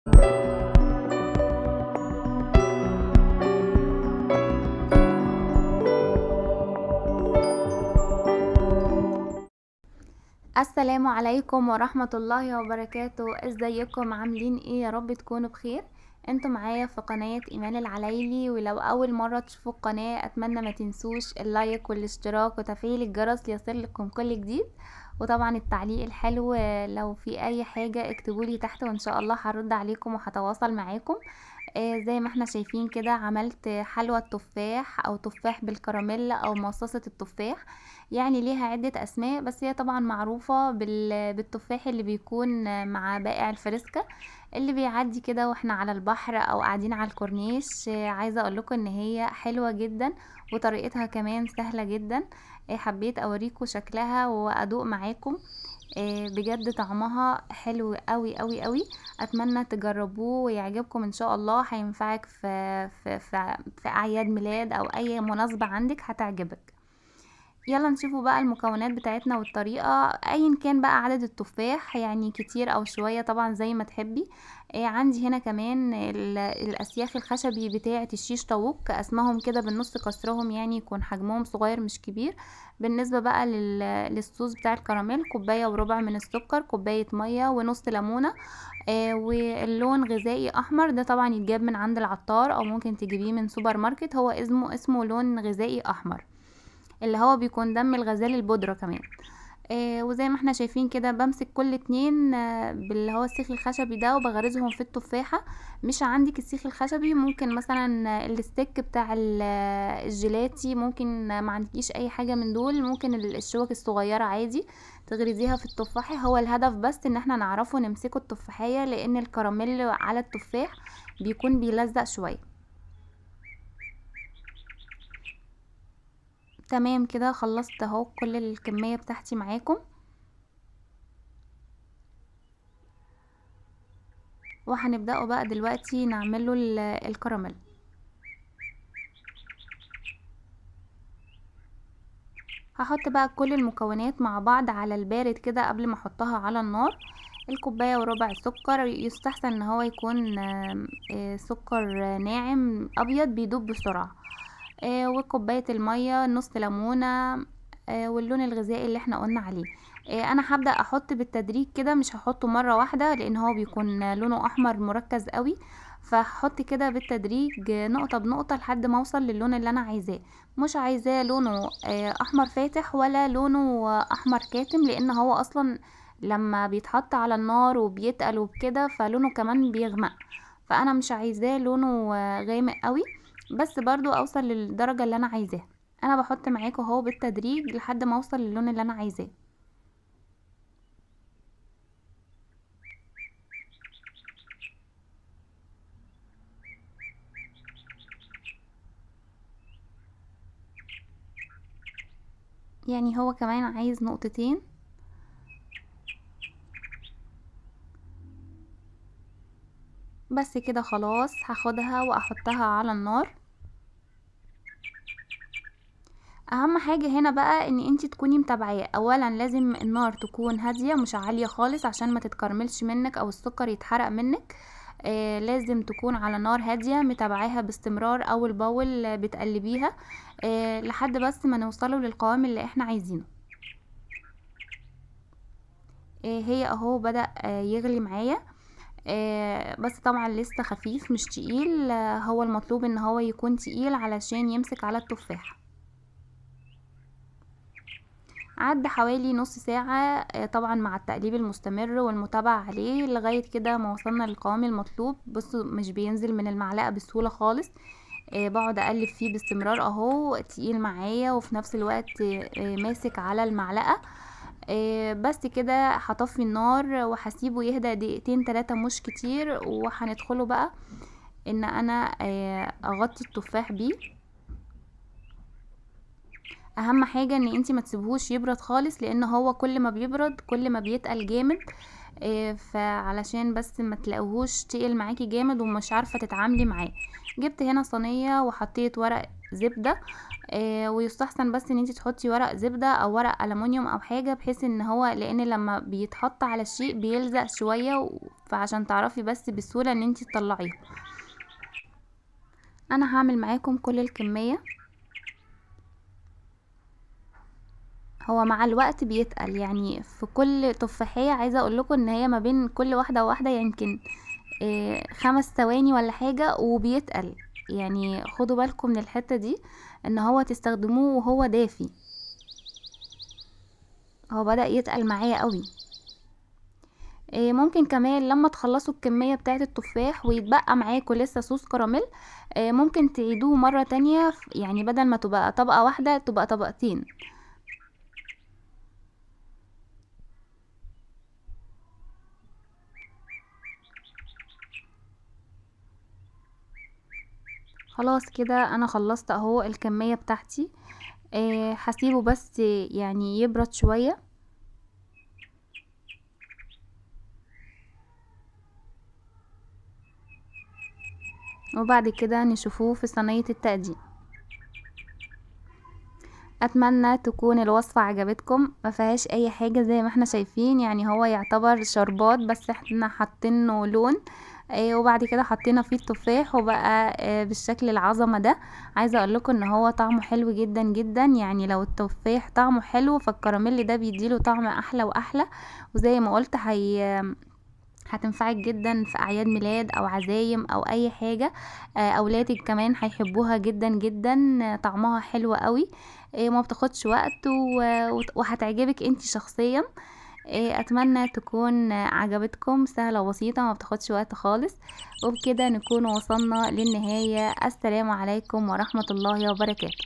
السلام عليكم ورحمة الله وبركاته. ازيكم عاملين ايه؟ يا رب تكونوا بخير. انتوا معايا في قناة ايمان العلايلي، ولو اول مرة تشوفوا القناة اتمنى ما تنسوش اللايك والاشتراك وتفعيل الجرس ليصلكم كل جديد، وطبعا التعليق الحلو. لو في اي حاجة اكتبولي تحت وان شاء الله هرد عليكم وهتواصل معاكم. زي ما احنا شايفين كده عملت حلوى التفاح او تفاح بالكراميل او مصاصة التفاح، يعني ليها عدة اسماء، بس هي طبعا معروفة بالتفاح اللي بيكون مع بائع الفريسكا اللي بيعدي كده واحنا على البحر او قاعدين على الكورنيش. عايزة اقول لكم ان هي حلوة جدا وطريقتها كمان سهلة جدا. حبيت اوريكم شكلها وادوق معاكم. بجد طعمها حلو قوي قوي قوي. اتمنى تجربوه ويعجبكم ان شاء الله، هينفعك في اعياد ميلاد او اي مناسبة عندك هتعجبك. يلا نشوفوا بقى المكونات بتاعتنا والطريقة. ايا كان بقى عدد التفاح، يعني كتير او شوية طبعا زي ما تحبي. عندي هنا كمان الاسياخ الخشبي بتاعة الشيش طاووق، اسمهم كده بالنص كسرهم يعني يكون حجمهم صغير مش كبير. بالنسبة بقى للصوص بتاع الكراميل، كوباية وربع من السكر، كوباية مية ونص ليمونة. واللون غذائي احمر، ده طبعا يتجاب من عند العطار او ممكن تجيبيه من سوبر ماركت، هو اسمه لون غذائي احمر، اللي هو بيكون دم الغزال البودرة كمان. وزي ما احنا شايفين كده بمسك كل اتنين باللي هو السيخ الخشبي ده وبغرزهم في التفاحة. مش عندك السيخ الخشبي ممكن مثلا الستيك بتاع الجيلاتي، ممكن ما عندكيش اي حاجة من دول، ممكن الشوك الصغيرة عادي تغرزيها في التفاحة. هو الهدف بس ان احنا نعرفه نمسكه التفاحية، لان الكراميل على التفاح بيكون بيلزق شوية. تمام كده خلصت اهو كل الكمية بتاعتي معاكم، وهنبدأه بقى دلوقتي نعمله الكراميل. هحط بقى كل المكونات مع بعض على البارد كده قبل ما احطها على النار. الكوباية وربع السكر يستحسن ان هو يكون سكر ناعم ابيض بيدوب بسرعة. وكوباية المية، نص ليمونة، واللون الغذائي اللي احنا قلنا عليه. انا هبدأ احط بالتدريج كده، مش هحطه مرة واحدة لان هو بيكون لونه احمر مركز قوي، فهحط كده بالتدريج نقطة بنقطة لحد ما اوصل للون اللي انا عايزاه. مش عايزاه لونه احمر فاتح ولا لونه احمر كاتم، لان هو اصلا لما بيتحط على النار وبيتقل وبكده فلونه كمان بيغمق، فانا مش عايزاه لونه غامق قوي، بس برضو اوصل للدرجة اللي انا عايزاها. انا بحط معاكم اهو بالتدريج لحد ما اوصل للون اللي انا عايزاه. يعني هو كمان عايز نقطتين. بس كده خلاص هاخدها واحطها على النار. اهم حاجة هنا بقى ان انتي تكوني متابعاه. اولا لازم النار تكون هادية مش عالية خالص عشان ما تتكرملش منك او السكر يتحرق منك. لازم تكون على نار هادية متابعاها باستمرار، اول باول بتقلبيها لحد بس ما نوصله للقوام اللي احنا عايزينه. هي اهو بدأ يغلي معايا. بس طبعا لسه خفيف مش تقيل. هو المطلوب ان هو يكون تقيل علشان يمسك على التفاح. عدى حوالي نص ساعة طبعا مع التقليب المستمر والمتابعة عليه لغاية كده ما وصلنا للقوام المطلوب. بصوا مش بينزل من المعلقة بسهولة خالص. بقعد اقلب فيه باستمرار اهو، تقيل معايا وفي نفس الوقت ماسك على المعلقة. بس كده هطفي النار وهسيبه يهدى دقيقتين 3 مش كتير، وهندخله بقى ان انا اغطي التفاح بيه. اهم حاجة ان انتي ما تسيبهوش يبرد خالص، لان هو كل ما بيبرد كل ما بيتقل جامد. فعلشان بس ما تلاقوهوش تقل معاكي جامد ومش عارفة تتعاملي معاه. جبت هنا صينية وحطيت ورق زبدة. ويستحسن بس ان انتي تحطي ورق زبدة او ورق ألمونيوم او حاجة، بحيث ان هو لان لما بيتحط على الشيء بيلزق شوية فعشان تعرفي بس بسهولة ان انتي تطلعيه. انا هعمل معاكم كل الكمية. هو مع الوقت بيتقل، يعني في كل تفاحية عايزة اقول لكم ان هي ما بين كل واحدة وواحدة يمكن 5 ثواني ولا حاجة وبيتقل. يعني خدوا بالكم من الحتة دي، ان هو تستخدموه وهو دافي. هو بدأ يتقل معايا قوي. ممكن كمان لما تخلصوا الكمية بتاعة التفاح ويتبقى معاكم لسه صوص كراميل، ممكن تعيدوه مرة تانية، يعني بدل ما تبقى طبقة واحدة تبقى طبقتين. خلاص كده انا خلصت اهو الكمية بتاعتي. هسيبه بس يعني يبرد شوية، وبعد كده نشوفوه في صينية التقديم. اتمنى تكون الوصفة عجبتكم، ما فيهاش اي حاجة زي ما احنا شايفين، يعني هو يعتبر شربات بس احنا حاطينه لون. وبعد كده حطينا فيه التفاح وبقى بالشكل العظمة ده. عايزة اقول لكم ان هو طعمه حلو جدا جدا، يعني لو التفاح طعمه حلو فالكراميل ده بيديله طعم احلى واحلى. وزي ما قلت هتنفعك جدا في اعياد ميلاد او عزايم او اي حاجة. اولادك كمان هيحبوها جدا جدا. طعمها حلو قوي. ما بتاخدش وقت وهتعجبك انتي شخصيا. اتمنى تكون عجبتكم، سهلة وبسيطة ما بتاخدش وقت خالص. وبكده نكون وصلنا للنهاية. السلام عليكم ورحمة الله وبركاته.